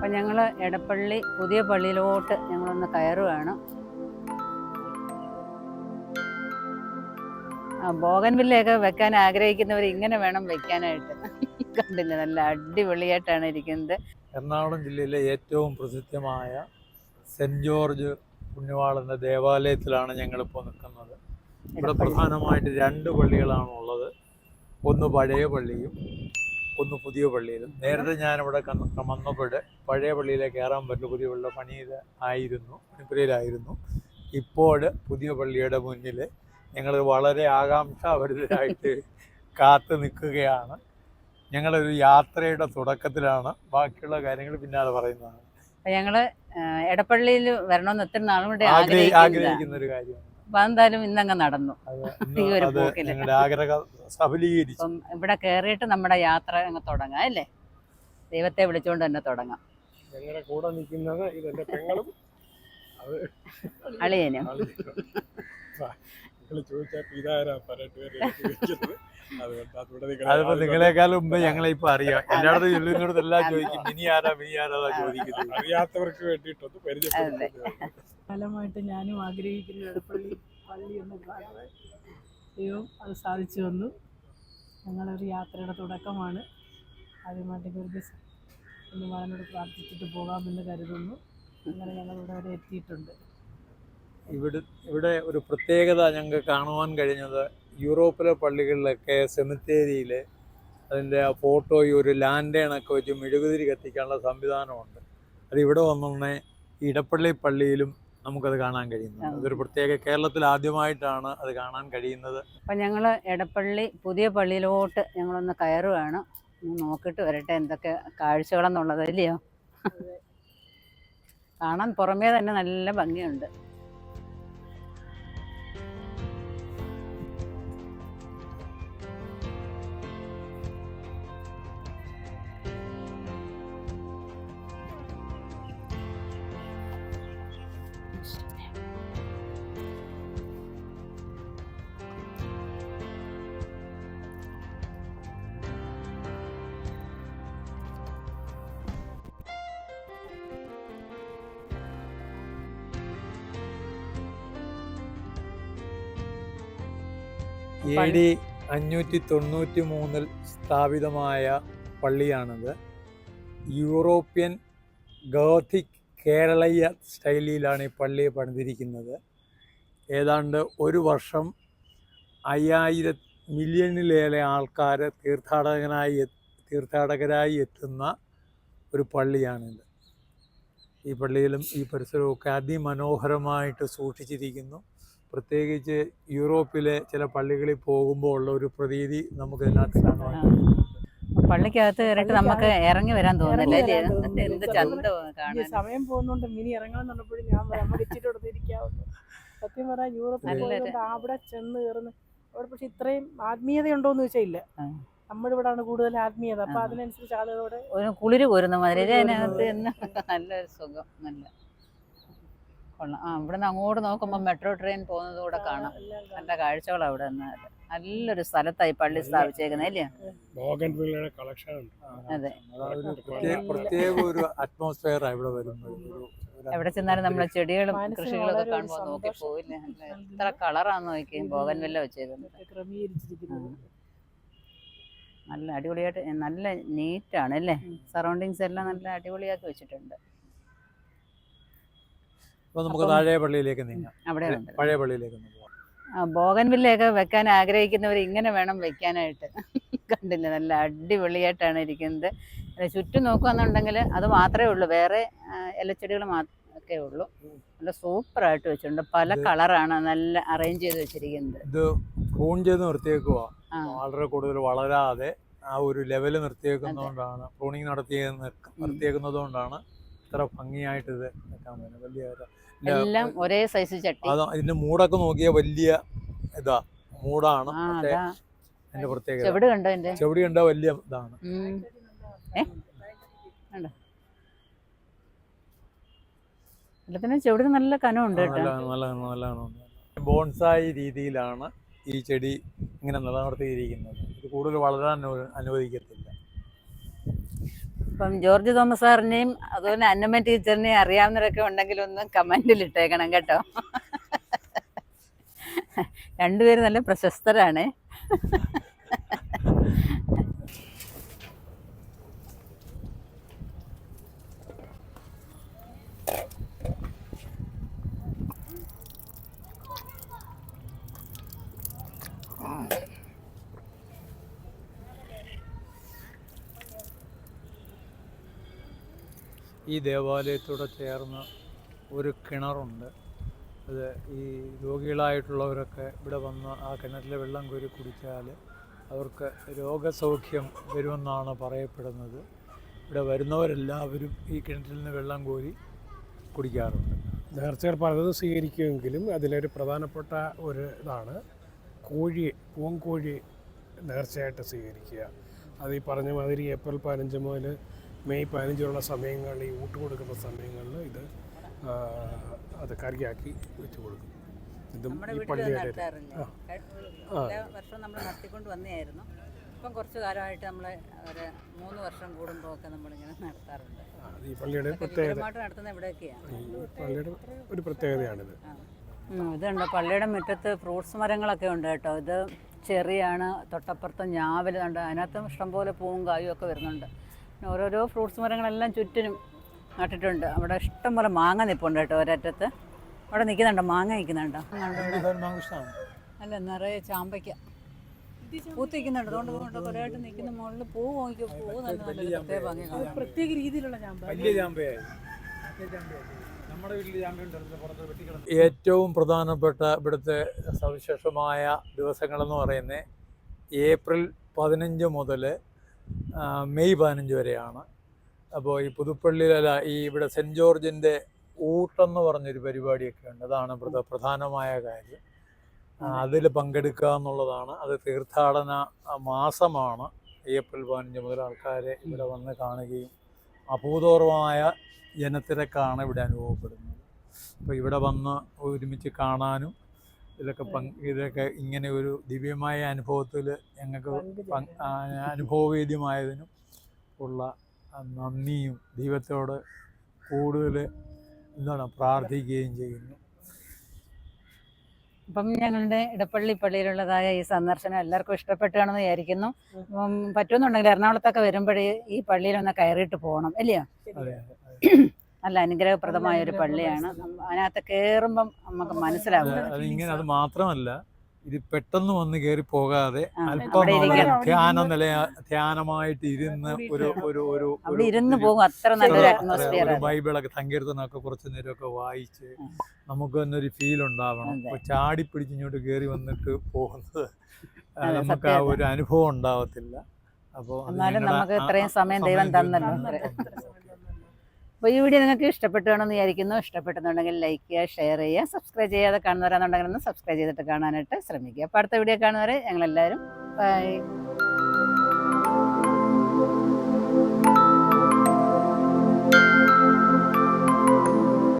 അപ്പം ഞങ്ങൾ എടപ്പള്ളി പുതിയ പള്ളിയിലോട്ട് ഞങ്ങളൊന്ന് കയറുകയാണ്. ബോഗൻവില്ലയൊക്കെ വെക്കാൻ ആഗ്രഹിക്കുന്നവർ ഇങ്ങനെ വേണം വെക്കാനായിട്ട്. കണ്ടില്ല, നല്ല അടിപൊളിയായിട്ടാണ് ഇരിക്കുന്നത്. എറണാകുളം ജില്ലയിലെ ഏറ്റവും പ്രസിദ്ധമായ സെൻറ്റ് ജോർജ് പുണ്യവാളൻ്റെ ദേവാലയത്തിലാണ് ഞങ്ങളിപ്പോൾ നിൽക്കുന്നത്. ഇവിടെ പ്രധാനമായിട്ട് 2 പള്ളികളാണുള്ളത്. ഒന്ന് പഴയ പള്ളിയും ഒന്ന് പുതിയ പള്ളിയിലും. നേരത്തെ ഞാനിവിടെ വന്നപ്പോൾ പഴയ പള്ളിയിലേക്ക് കയറാൻ പറ്റില്ല, പുതിയ പള്ളി പണിപ്പുരയിലായിരുന്നു. ഇപ്പോൾ പുതിയ പള്ളിയുടെ മുന്നിൽ ഞങ്ങൾ വളരെ ആകാംക്ഷാഭരിതരായിട്ട് കാത്തു നിൽക്കുകയാണ്. ഞങ്ങളൊരു യാത്രയുടെ തുടക്കത്തിലാണ്. ബാക്കിയുള്ള കാര്യങ്ങൾ പിന്നാലെ പറയുന്നതാണ്. ഞങ്ങൾ എടപ്പള്ളിയിൽ വരണമെന്ന് എത്ര നാളും കൊണ്ട് ആഗ്രഹിക്കുന്ന ഒരു കാര്യമാണ്. അപ്പൊ എന്തായാലും ഇന്നങ്ങ് നടന്നു. ഈ ഒരു പോക്കില് ആഗ്രഹം സഫലീകരിച്ചു. അപ്പം ഇവിടെ കയറിയിട്ട് നമ്മുടെ യാത്ര അങ്ങ് തുടങ്ങാം അല്ലേ? ദൈവത്തെ വിളിച്ചുകൊണ്ട് തന്നെ തുടങ്ങാം. ഞങ്ങളുടെ കൂടെ നിൽക്കുന്നത് ഇതെന്റെ പെങ്ങളും അളിയനും. അതിപ്പോ നിങ്ങളെക്കാളും മുമ്പ് ഞങ്ങളിപ്പോ അറിയാം. എല്ലായിടത്തും ചൊല്ലുന്നോടത്ത് എല്ലാം ചോദിക്കും, മിനി ആരാ ചോദിക്കുന്നത്. അറിയാത്തവർക്ക് വേണ്ടിയിട്ടൊന്ന് പരിചയപ്പെടുന്നത്. കാലമായിട്ട് ഞാനും ആഗ്രഹിക്കുന്നു എടപ്പള്ളി പള്ളി ഒന്ന് കാണുവാൻ. ദൈവം അത് സാധിച്ചു വന്നു. ഞങ്ങളൊരു യാത്രയുടെ തുടക്കമാണ്. ആദ്യമായിട്ട് ഗുരുദിവസം ഒന്ന് മകനോട് പ്രാർത്ഥിച്ചിട്ട് പോകാമെന്ന് കരുതുന്നു. അങ്ങനെ ഞങ്ങളിവിടെ വരെ എത്തിയിട്ടുണ്ട്. ഇവിടെ ഒരു പ്രത്യേകത ഞങ്ങൾക്ക് കാണുവാൻ കഴിഞ്ഞത്, യൂറോപ്പിലെ പള്ളികളിലൊക്കെ സെമിത്തേരിയിൽ അതിൻ്റെ ആ ഫോട്ടോയും ഒരു ലാൻഡേണൊക്കെ വെച്ച് മെഴുകുതിരി കത്തിക്കാനുള്ള സംവിധാനമുണ്ട്. അത് ഇവിടെ വന്നുടനെ ഇടപ്പള്ളി പള്ളിയിലും നമുക്കത് കാണാൻ കഴിയുന്നത്. അതൊരു പ്രത്യേക, കേരളത്തിൽ ആദ്യമായിട്ടാണ് അത് കാണാൻ കഴിയുന്നത്. അപ്പം ഞങ്ങൾ എടപ്പള്ളി പുതിയ പള്ളിയിലോട്ട് ഞങ്ങളൊന്ന് കയറുകയാണ്. നോക്കിയിട്ട് വരട്ടെ എന്തൊക്കെ കാഴ്ചകളെന്നുള്ളത്, ഇല്ലയോ? കാണാൻ പുറമേ തന്നെ നല്ല ഭംഗിയുണ്ട്. AD 593 സ്ഥാപിതമായ പള്ളിയാണിത്. യൂറോപ്യൻ ഗോഥിക് കേരളീയ സ്റ്റൈലിലാണ് ഈ പള്ളിയെ പണിതിരിക്കുന്നത്. ഏതാണ്ട് ഒരു വർഷം 5000 മില്യണിലേറെ ആൾക്കാർ തീർത്ഥാടകരായി എത്തുന്ന ഒരു പള്ളിയാണിത്. ഈ പള്ളിയിലും ഈ പരിസരമൊക്കെ അതിമനോഹരമായിട്ട് സൂക്ഷിച്ചിരിക്കുന്നു. പ്രത്യേകിച്ച് യൂറോപ്പിലെ ചില പള്ളികളിൽ പോകുമ്പോൾ ഉള്ള ഒരു പ്രതീതി നമുക്ക് ഇതിനകത്ത് കാണാൻ. പള്ളിക്കകത്ത് കയറിയിട്ട് നമുക്ക് ഇറങ്ങി വരാൻ തോന്നില്ല. സമയം പോകുന്നുണ്ട്, മിനി ഇറങ്ങാൻ പറഞ്ഞപ്പോഴും ഞാൻ നമുക്ക് ഇച്ചിരി കൊടുത്തിരിക്കാവുന്നു. സത്യം പറയാൻ യൂറോപ്പിൽ പോയതുകൊണ്ട് അവിടെ ചെന്ന് കയറുന്ന അവിടെ പക്ഷെ ഇത്രയും ആത്മീയതയുണ്ടോന്ന് ചോദിച്ചാൽ ഇല്ല. നമ്മുടെ ഇവിടാണ് കൂടുതൽ ആത്മീയത. അപ്പൊ അതിനനുസരിച്ച് ആളുകളോട് ഒരു കുളിര് കോരുന്ന മാതിരി അതിനകത്ത് നല്ലൊരു സുഖം. നല്ല കൊള്ളാം. ഇവിടുന്ന് അങ്ങോട്ട് നോക്കുമ്പോൾ മെട്രോ ട്രെയിൻ പോകുന്നത് കൂടെ കാണാം. നല്ല കാഴ്ചകൾ അവിടെ നിന്നാൽ. നല്ലൊരു സ്ഥലത്തായി പള്ളി സ്ഥാപിച്ചേക്കുന്നത്, അല്ലേ? അതെ, പ്രത്യേക ഒരു അറ്റ്മോസ്ഫിയർ ഇവിടെ വരുന്നത്. എവിടെ ചെന്നാലും നമ്മളെ ചെടികളും കൃഷികളൊക്കെ കാണുമ്പോൾ നോക്കി പോവില്ലേ? എത്ര കളറാന്ന് നോക്കി ബോഗൻവില്ല വെച്ചേക്കുന്നത്. നല്ല അടിപൊളിയായിട്ട്, നല്ല നീറ്റാണ് അല്ലേ? സറൗണ്ടിങ്സ് എല്ലാം നല്ല അടിപൊളിയാക്കി വെച്ചിട്ടുണ്ട്. അപ്പോൾ നമുക്ക് താഴെ പള്ളിയിലേക്ക് നീങ്ങാം. അവിടെ പഴയ പള്ളിയിലേക്ക് പോകാം. ബോഗൻവില്ലയൊക്കെ വെക്കാൻ ആഗ്രഹിക്കുന്നവർ ഇങ്ങനെ വേണം വെക്കാനായിട്ട്. കണ്ടില്ല, നല്ല അടിപൊളിയായിട്ടാണ് ഇരിക്കുന്നത്. ചുറ്റും നോക്കുകയെന്നുണ്ടെങ്കിൽ അത് മാത്രമേ ഉള്ളൂ, വേറെ ഇലച്ചെടികൾ ഒക്കെ ഉള്ളൂ. നല്ല സൂപ്പറായിട്ട് വെച്ചിട്ടുണ്ട്. പല കളറാണ് നല്ല അറേഞ്ച് ചെയ്ത് വെച്ചിരിക്കുന്നത്. ഇത് പ്രൂൺ ചെയ്ത് നിർത്തിയേക്കുക, വളരെ കൂടുതൽ വളരാതെ ആ ഒരു ലെവല് നിർത്തിയേക്കുന്നതുകൊണ്ടാണ്, പ്രൂണിങ് നിർത്തിയേക്കുന്നത് കൊണ്ടാണ് ഇത്ര ഭംഗിയായിട്ട് ഇത് വെക്കാൻ പറ്റുന്നത്. വലിയ എല്ലാം ഒരേ സൈസ് ചട്ടി. ഇതിന്റെ മൂടൊക്കെ നോക്കിയാൽ വലിയ ഇതാ മൂടാണ്. അതിന്റെ പ്രത്യേകത ചെവിടി കണ്ട വലിയ ഇതാണ്. എല്ലാത്തിനും ചെവിടി നല്ല കനമുണ്ട്. ബോൺസായി രീതിയിലാണ് ഈ ചെടി ഇങ്ങനെ നിലനിർത്തിയിരിക്കുന്നത്. ഇത് കൂടുതൽ വളരാൻ അനുവദിക്കത്തില്ല. അപ്പം ജോർജ് തോമസ് സാറിനെയും അതുപോലെ അന്നമ്മ ടീച്ചറിനെയും അറിയാവുന്നവരൊക്കെ ഉണ്ടെങ്കിൽ ഒന്ന് കമൻറ്റിൽ ഇട്ടേക്കണം കേട്ടോ. രണ്ടുപേരും നല്ല പ്രശസ്തരാണ്. ഈ ദേവാലയത്തോട് ചേർന്ന് ഒരു കിണറുണ്ട്. അത് ഈ രോഗികളായിട്ടുള്ളവരൊക്കെ ഇവിടെ വന്ന് ആ കിണറ്റിലെ വെള്ളം കോരി കുടിച്ചാൽ അവർക്ക് രോഗസൗഖ്യം വരുമെന്നാണ് പറയപ്പെടുന്നത്. ഇവിടെ വരുന്നവരെല്ലാവരും ഈ കിണറ്റിൽ നിന്ന് വെള്ളം കോരി കുടിക്കാറുണ്ട്. നേർച്ചകൾ പലതും സ്വീകരിക്കുമെങ്കിലും അതിലൊരു പ്രധാനപ്പെട്ട ഒരു ഇതാണ് പൂങ്കോഴി നേർച്ചയായിട്ട് സ്വീകരിക്കുക. അത് ഈ പറഞ്ഞ മാതിരി ഏപ്രിൽ 15 മുതൽ മെയ് 15 സമയങ്ങളിൽ ഈ ഊട്ട് കൊടുക്കുന്ന സമയങ്ങളിൽ ഇത് അത് കറിയാക്കി വെച്ച് കൊടുക്കും. ഇതും ഈ പള്ളിയുടെ എല്ലാ വർഷവും നമ്മൾ നടത്തിക്കൊണ്ട് വന്നതായിരുന്നു. ഇപ്പം കുറച്ച് കാലമായിട്ട് നമ്മൾ ഒരു 3 വർഷം കൂടുമ്പോൾ ഒക്കെ നമ്മളിങ്ങനെ നടത്താറുണ്ട്. ഈ പള്ളിയുടെ പ്രത്യേകത നടത്തുന്ന എവിടെയൊക്കെയാണ് ഈ പള്ളിയുടെ ഒരു പ്രത്യേകതയാണിത്. ഇതുണ്ട്, പള്ളിയുടെ മുറ്റത്ത് ഫ്രൂട്ട്സ് മരങ്ങളൊക്കെ ഉണ്ട് കേട്ടോ. ഇത് ചെറിയാണ്, തൊട്ടപ്പുറത്ത് ഞാവലുണ്ട്, അതിനകത്തും ഇഷ്ടംപോലെ പൂവും കായും ഒക്കെ വരുന്നുണ്ട്. പിന്നെ ഓരോരോ ഫ്രൂട്ട്സ് മരങ്ങളെല്ലാം ചുറ്റിനും നട്ടിട്ടുണ്ട്. അവിടെ ഇഷ്ടംപോലെ മാങ്ങ നിൽപ്പുണ്ട് കേട്ടോ. ഒരറ്റത്ത് അവിടെ നിൽക്കുന്നുണ്ടോ, മാങ്ങ നിൽക്കുന്നുണ്ടോ? അല്ല, നിറയെ ചാമ്പയ്ക്ക പൂത്തിക്കുന്നുണ്ട്. അതുകൊണ്ട് കുറേയായിട്ട് നിൽക്കുന്ന മുകളിൽ പൂ നോക്കി, പൂ നല്ല നല്ല പ്രത്യേക ഭംഗി കാണാം. പ്രത്യേക രീതിയിലുള്ള ഏറ്റവും പ്രധാനപ്പെട്ട ഇവിടുത്തെ സവിശേഷമായ ദിവസങ്ങളെന്ന് പറയുന്നത് ഏപ്രിൽ 15 മുതൽ മെയ് 15 വരെയാണ്. അപ്പോൾ ഈ പുതുപ്പള്ളിയിലല്ല, ഈ ഇവിടെ സെൻറ്റ് ജോർജിൻ്റെ ഊട്ടെന്ന് പറഞ്ഞൊരു പരിപാടിയൊക്കെ ഉണ്ട്. അതാണ് ഇവിടുത്തെ പ്രധാനമായ കാര്യം. അതിൽ പങ്കെടുക്കുക എന്നുള്ളതാണ്. അത് തീർത്ഥാടന മാസമാണ്. ഏപ്രിൽ 15 മുതൽ ആൾക്കാരെ ഇവിടെ വന്ന് കാണുകയും അഭൂതപൂർവമായ ജനത്തിരക്കാണ് ഇവിടെ അനുഭവപ്പെടുന്നത്. അപ്പോൾ ഇവിടെ വന്ന് ഒരുമിച്ച് കാണാനും ഇതൊക്കെ ഇങ്ങനെ ഒരു ദിവ്യമായ അനുഭവത്തിൽ ഞങ്ങൾക്ക് അനുഭവവേദ്യമായതിനും ഉള്ള നന്ദിയും ദൈവത്തോട് കൂടുതൽ പ്രാർത്ഥിക്കുകയും ചെയ്യുന്നു. അപ്പം ഞങ്ങളുടെ ഇടപ്പള്ളി പള്ളിയിലുള്ളതായ ഈ സന്ദർശനം എല്ലാവർക്കും ഇഷ്ടപ്പെട്ടാണെന്ന് വിചാരിക്കുന്നു. പറ്റുമെന്നുണ്ടെങ്കിൽ എറണാകുളത്തൊക്കെ വരുമ്പോഴേ ഈ പള്ളിയിലൊന്ന് കയറിയിട്ട് പോകണം, അല്ലയോ? നല്ല അനുഗ്രഹപ്രദമായ ഒരു പള്ളിയാണ്. അതിനകത്ത് കയറുമ്പം നമുക്ക് മനസ്സിലാവും. അത് മാത്രമല്ല, ഇത് പെട്ടെന്ന് വന്ന് കയറി പോകാതെ അല്പം ധ്യാനമായിട്ട് ഇരുന്ന് അവിടെ ഇരുന്ന് പോകും. അത്ര നല്ലൊരു അറ്റ്മോസ്ഫിയർ. ബൈബിളൊക്കെ സങ്കീർത്തനമൊക്കെ കുറച്ച് നേരമൊക്കെ വായിച്ച് നമുക്ക് തന്നെ ഒരു ഫീൽ ഉണ്ടാവണം. അപ്പോൾ ചാടി പിടിച്ചിങ്ങോട്ട് കയറി വന്നിട്ട് പോകുന്നത് നമുക്ക് ആ ഒരു അനുഭവം ഉണ്ടാവത്തില്ല. അപ്പോൾ എന്നാലും നമുക്ക് ഇത്രയും സമയം ദൈവം തന്നല്ലോ. അപ്പോൾ ഈ വീഡിയോ നിങ്ങൾക്ക് ഇഷ്ടപ്പെട്ടുകയാണെന്ന് വിചാരിക്കുന്നു. ഇഷ്ടപ്പെട്ടെന്നുണ്ടെങ്കിൽ ലൈക്ക് ചെയ്യുക, ഷെയർ ചെയ്യുക. സബ്സ്ക്രൈബ് ചെയ്യാതെ കാണുന്നവരാണെന്നുണ്ടെങ്കിൽ ഒന്ന് സബ്സ്ക്രൈബ് ചെയ്തിട്ട് കാണാനായിട്ട് ശ്രമിക്കുക. അപ്പോൾ അടുത്ത വീഡിയോ കാണുന്നവരെ ഞങ്ങളെല്ലാവരും ബൈ.